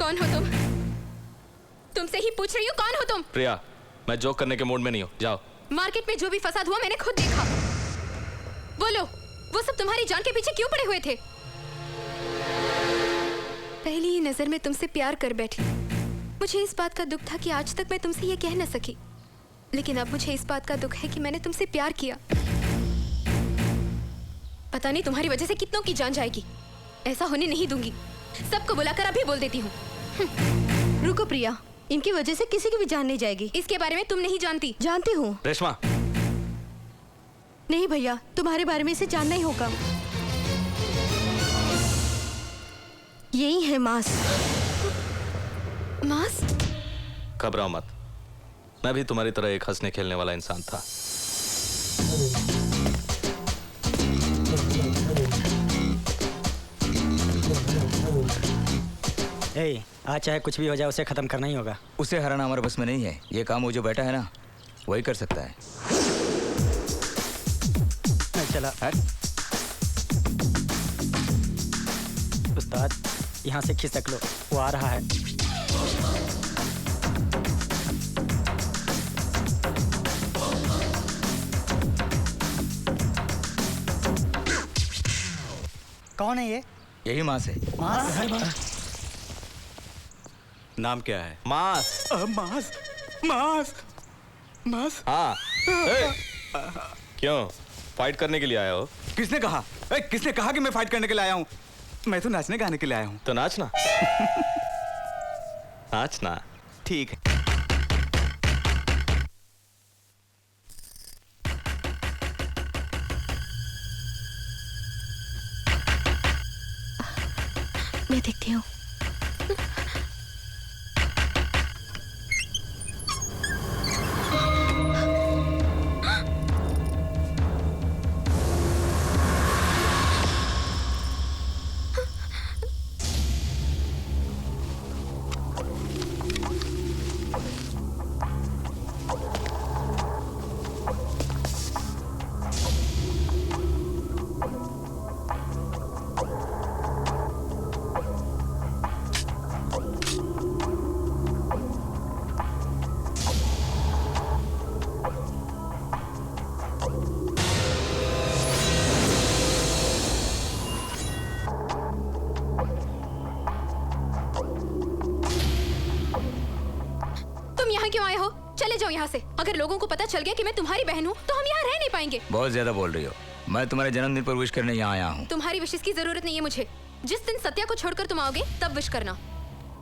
कौन हो तुम? तुमसे ही पूछ रही हूँ, कौन हो तुम? प्रिया, मैं जोक करने के मूड में नहीं हूँ, जाओ। मार्केट में जो भी फसाद हुआ मैंने खुद देखा। बोलो, वो सब तुम्हारी जान के पीछे क्यों पड़े हुए थे? पहली ही नजर में तुमसे प्यार कर बैठी। मुझे इस बात का दुख था कि आज तक मैं तुमसे ये कह न सकी, लेकिन अब मुझे इस बात का दुख है कि मैंने तुमसे प्यार किया। पता नहीं तुम्हारी वजह से कितनों की जान जाएगी। ऐसा होने नहीं दूंगी। सबको बुलाकर अभी बोल देती हूँ। रुको प्रिया, इनकी वजह से किसी की भी जान नहीं जाएगी। इसके बारे में तुम नहीं जानती। जानती हूँ। रेशमा, नहीं भैया, तुम्हारे बारे में इसे जानना ही होगा। यही है मास। मास? घबराओ मत, मैं भी तुम्हारी तरह एक हंसने खेलने वाला इंसान था। आज चाहे कुछ भी हो जाए उसे खत्म करना ही होगा। उसे हराना हमारे बस में नहीं है। ये काम वो जो बैठा है ना, वही कर सकता है। चला उस्ताद, यहाँ से खिसक लो, वो आ रहा है। कौन है ये? यही मास है। मास? नाम क्या है? मास। मास मास मास। हाँ। क्यों, फाइट करने के लिए आया हो? किसने कहा? किसने कहा कि मैं फाइट करने के लिए आया हूँ? मैं तो नाचने गाने के लिए आया हूँ। तो नाचना। नाचना। ठीक है। मैं देखती हूँ। क्यों आए हो? चले जाओ यहाँ से। अगर लोगों को पता चल गया कि मैं तुम्हारी बहन हूँ तो हम यहाँ रह नहीं पाएंगे। बहुत ज्यादा बोल रही हो। मैं तुम्हारे जन्मदिन पर विश करने यहाँ आया हूँ। तुम्हारी विशेष की जरूरत नहीं है मुझे। जिस दिन सत्या को छोड़कर तुम आओगे तब विश करना।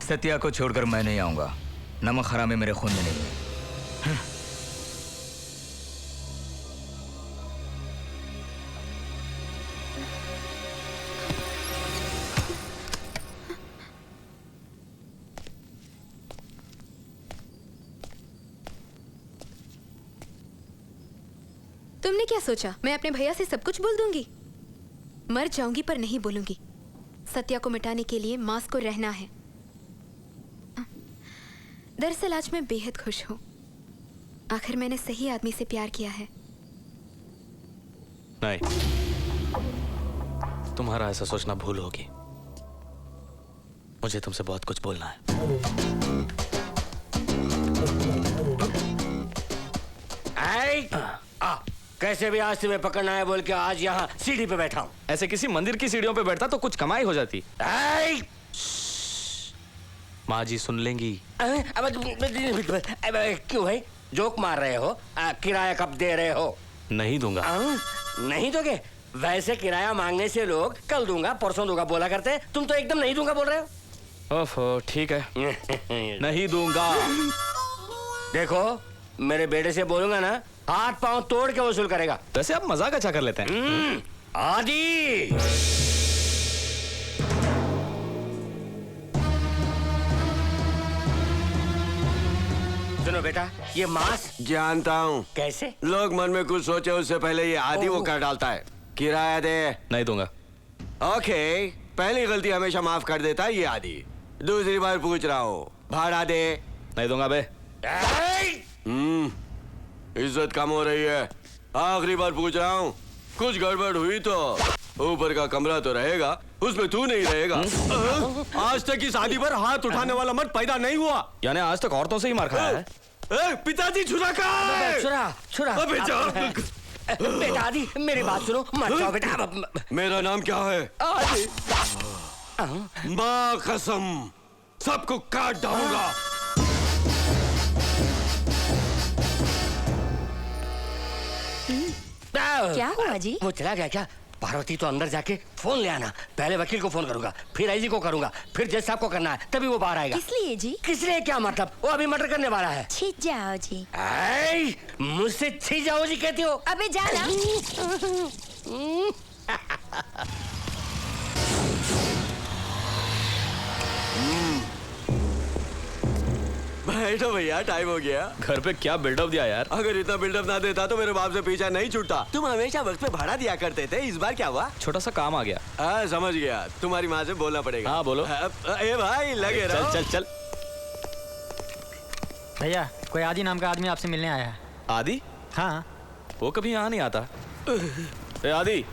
सत्या को छोड़कर मैं नहीं आऊंगा। नमक हराम मेरे खून में नहीं है। तुमने क्या सोचा मैं अपने भैया से सब कुछ बोल दूंगी? मर जाऊंगी पर नहीं बोलूंगी। सत्या को मिटाने के लिए मास को रहना है। दरअसल आज मैं बेहद खुश हूं। आखिर मैंने सही आदमी से प्यार किया है। नहीं, तुम्हारा ऐसा सोचना भूल होगी। मुझे तुमसे बहुत कुछ बोलना है। कैसे भी आज तुम्हें पकड़ना है बोल के आज यहाँ सीढ़ी पे बैठा हूँ। ऐसे किसी मंदिर की सीढ़ियों पे बैठता तो कुछ कमाई हो जाती। माँ जी सुन लेंगी। क्यों भाई जोक मार रहे हो? किराया कब दे रहे हो? नहीं दूंगा। नहीं दोगे? वैसे किराया मांगने से लोग कल दूंगा परसों दूंगा बोला करते। तुम तो एकदम नहीं दूंगा बोल रहे हो। ओफो, ठीक है। नहीं दूंगा। देखो मेरे बेटे से बोलूंगा ना, हाथ पांव तोड़ के वसूल करेगा। वैसे आप मजाक अच्छा कर लेते हैं। आदि सुनो बेटा, ये मांस जानता हूँ। कैसे? लोग मन में कुछ सोचे उससे पहले ये आदि वो कर डालता है। किराया दे। नहीं दूंगा। ओके, पहली गलती हमेशा माफ कर देता है ये आदि। दूसरी बार पूछ रहा हूँ, भाड़ा दे। नहीं दूंगा बे। इज्जत कम हो रही है। आखिरी बार पूछ रहा हूँ, कुछ गड़बड़ हुई तो ऊपर का कमरा तो रहेगा, उसमें तू नहीं रहेगा। आज तक इस शादी पर हाथ उठाने वाला मर्द पैदा नहीं हुआ। यानी आज तक औरतों से ही मार खाया है? पिताजी छुरा का छुरा छुरा अबे जा। बेटा आदि मेरी बात सुनो, मत जाओ बेटा। मेरा नाम क्या है? आदि माँ कसम सबको काट डालूंगा। क्या हुआ जी? वो चला गया क्या? पार्वती तो अंदर जाके फोन ले आना। पहले वकील को फोन करूंगा, फिर आईजी को करूंगा, फिर जज साहब को करना है, तभी वो बाहर आएगा। किस लिए जी? किस लिए क्या मतलब? वो अभी मर्डर करने वाला है। छी जाओ जी। ऐ, मुझसे छी जाओ जी कहती हो? अबे जाना। बैठो भैया, टाइम हो गया। घर पे क्या बिल्डअप दिया यार। अगर इतना बिल्डअप ना देता तो मेरे बाप से पीछा नहीं छूटता। तुम हमेशा वक्त पे भाड़ा दिया करते थे, इस बार क्या हुआ? छोटा सा काम आ गया। हाँ समझ गया, तुम्हारी माँ से बोलना पड़ेगा। हाँ, बोलो। ए भाई लगे रहो। चल चल चल। भैया कोई आदि नाम का आदमी आपसे मिलने आया है। आदि? हाँ। वो कभी यहाँ नहीं आता। ए आदि,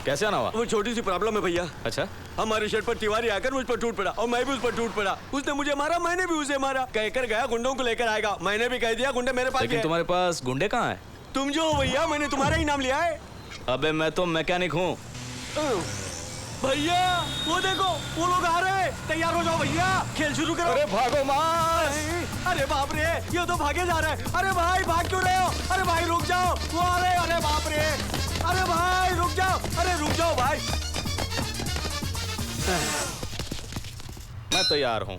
कैसे आना हुआ? वो छोटी सी प्रॉब्लम है भैया। अच्छा, हमारे शर्ट पर तिवारी आकर मुझ पर टूट पड़ा और मैं भी उस पर टूट पड़ा। उसने मुझे मारा, मैंने भी उसे मारा। कहकर गया गुंडों को लेकर आएगा। मैंने भी कह दिया गुंडे मेरे पास लेकिन हैं। तुम्हारे पास गुंडे कहाँ हैं? तुम जो हो भैया, मैंने तुम्हारा ही नाम लिया है। अबे मैं तो मैकेनिक हूँ। भैया वो देखो, वो लोग आ रहे हैं। तैयार हो जाओ भैया, खेल शुरू करो। अरे भागो मार। अरे बाप रे, ये तो भागे जा रहे हैं। अरे भाई भाग क्यों रहे हो? अरे भाई रुक जाओ, वो आ रहे हैं। अरे बाप रे, अरे भाई रुक जाओ। अरे रुक जाओ भाई। मैं तैयार हूँ।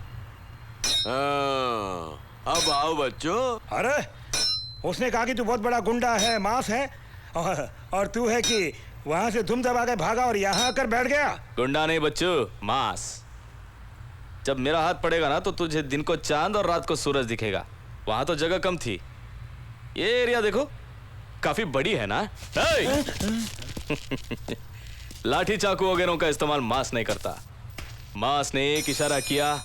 अब आओ बच्चों। अरे उसने कहा कि तू बहुत बड़ा गुंडा है, मास है, और तू है कि वहां से धुम दबा के भागा और यहाँ आकर बैठ गया। गुंडा नहीं बच्चू, मास। जब मेरा हाथ पड़ेगा ना तो तुझे दिन को चांद और रात को सूरज दिखेगा। वहां तो जगह कम थी, ये एरिया देखो काफी बड़ी है ना। लाठी चाकू वगैरह का इस्तेमाल मास नहीं करता। मास ने एक इशारा किया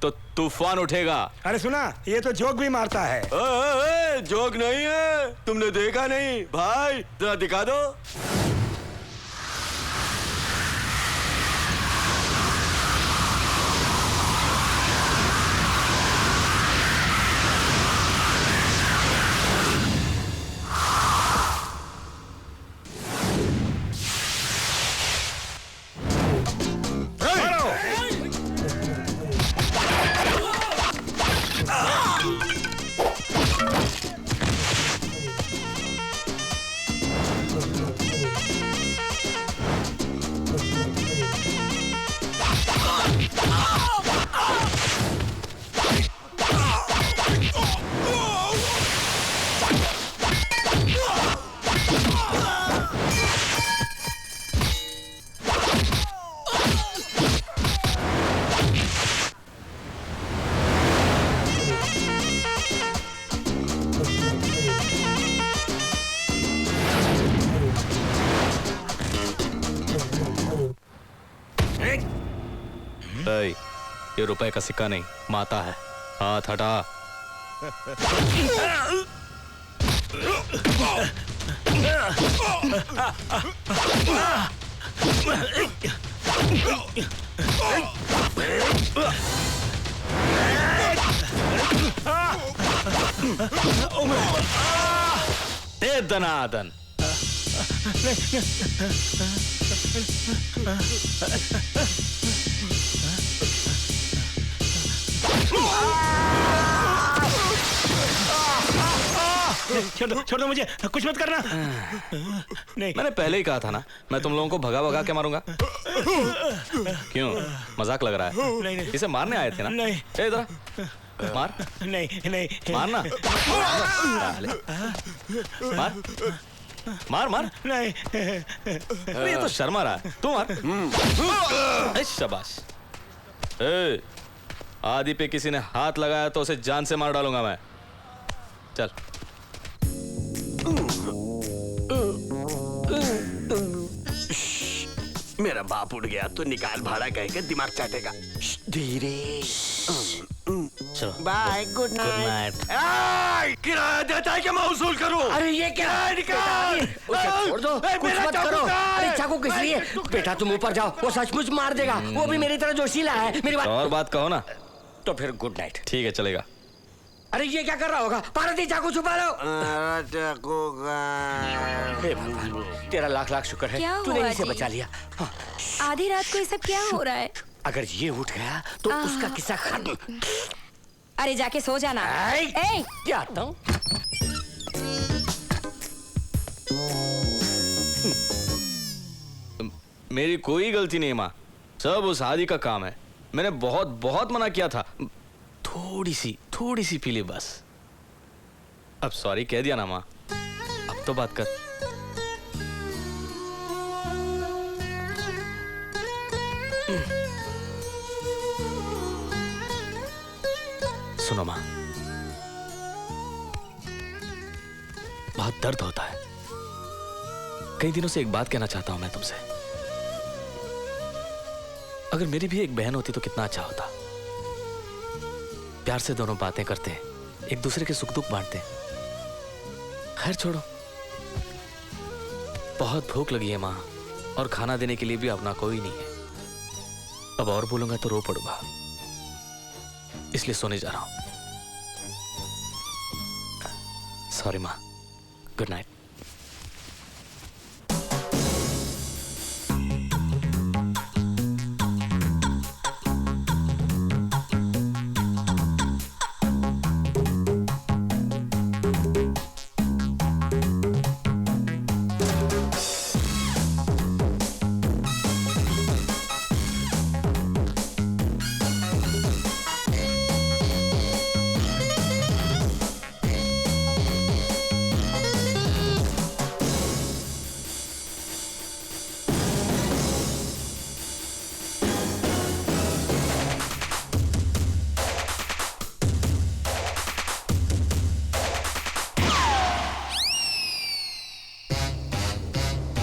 तो तूफान उठेगा। अरे सुना, ये तो जोक भी मारता है। जोक नहीं है, तुमने देखा नहीं भाई, जरा दिखा दो। ये रुपए का सिक्का नहीं, माता है। हाथ हटा। ए दनादन। छोड़ दो मुझे, कुछ मत करना। नहीं, मैंने पहले ही कहा था ना, मैं तुम लोगों को भगा भगा के मारूंगा। क्यों, मजाक लग रहा है? नहीं, नहीं। इसे मारने आए थे ना? नहीं। ए इधर मार। नहीं नहीं मारना। मार मार मार। नहीं। अरे ये तो शर्मा रहा है, तू मार। शाबाश। ए, आदि पे किसी ने हाथ लगाया तो उसे जान से मार डालूंगा मैं। चल। मेरा बाप उठ गया तो निकाल भाड़ा कह के दिमाग चाटेगा। धीरे। चलो bye good good night. Night. किराया देता है कि मैं वसूल करूं? अरे ये क्या निकाल! उसे छोड़ दो, ए, कुछ मेरा मत चाकू करो। कहाँ है? अरे चाकू किस लिए? बेटा तुम ऊपर जाओ, वो सचमुच मार देगा। वो भी मेरी तरह जोशीला है। मेरी तो बात और बात कहो ना। तो फिर गुड नाइट। ठीक है चलेगा। अरे ये क्या कर रहा होगा? पार्वती चाकू छुपा लो। हे भगवान, तेरा लाख लाख शुक्र है क्या तूने हुआ इसे जी? बचा लिया। हाँ, आधी रात को ये सब क्या हो रहा है? अगर ये उठ गया तो उसका किस्सा खत्म। अरे जाके सो जाना। ए, क्या आता हूँ? मेरी कोई गलती नहीं माँ, सब उस आदि का काम है। मैंने बहुत बहुत मना किया था। थोड़ी सी पी ली बस। अब सॉरी कह दिया ना माँ, अब तो बात कर। सुनो माँ, बहुत दर्द होता है। कई दिनों से एक बात कहना चाहता हूं मैं तुमसे। अगर मेरी भी एक बहन होती तो कितना अच्छा होता। प्यार से दोनों बातें करते हैं, एक दूसरे के सुख दुख बांटते हैं। खैर छोड़ो, बहुत भूख लगी है माँ, और खाना देने के लिए भी अपना कोई नहीं है। अब और बोलूंगा तो रो पड़ूंगा, इसलिए सोने जा रहा हूं। सॉरी माँ, गुड नाइट।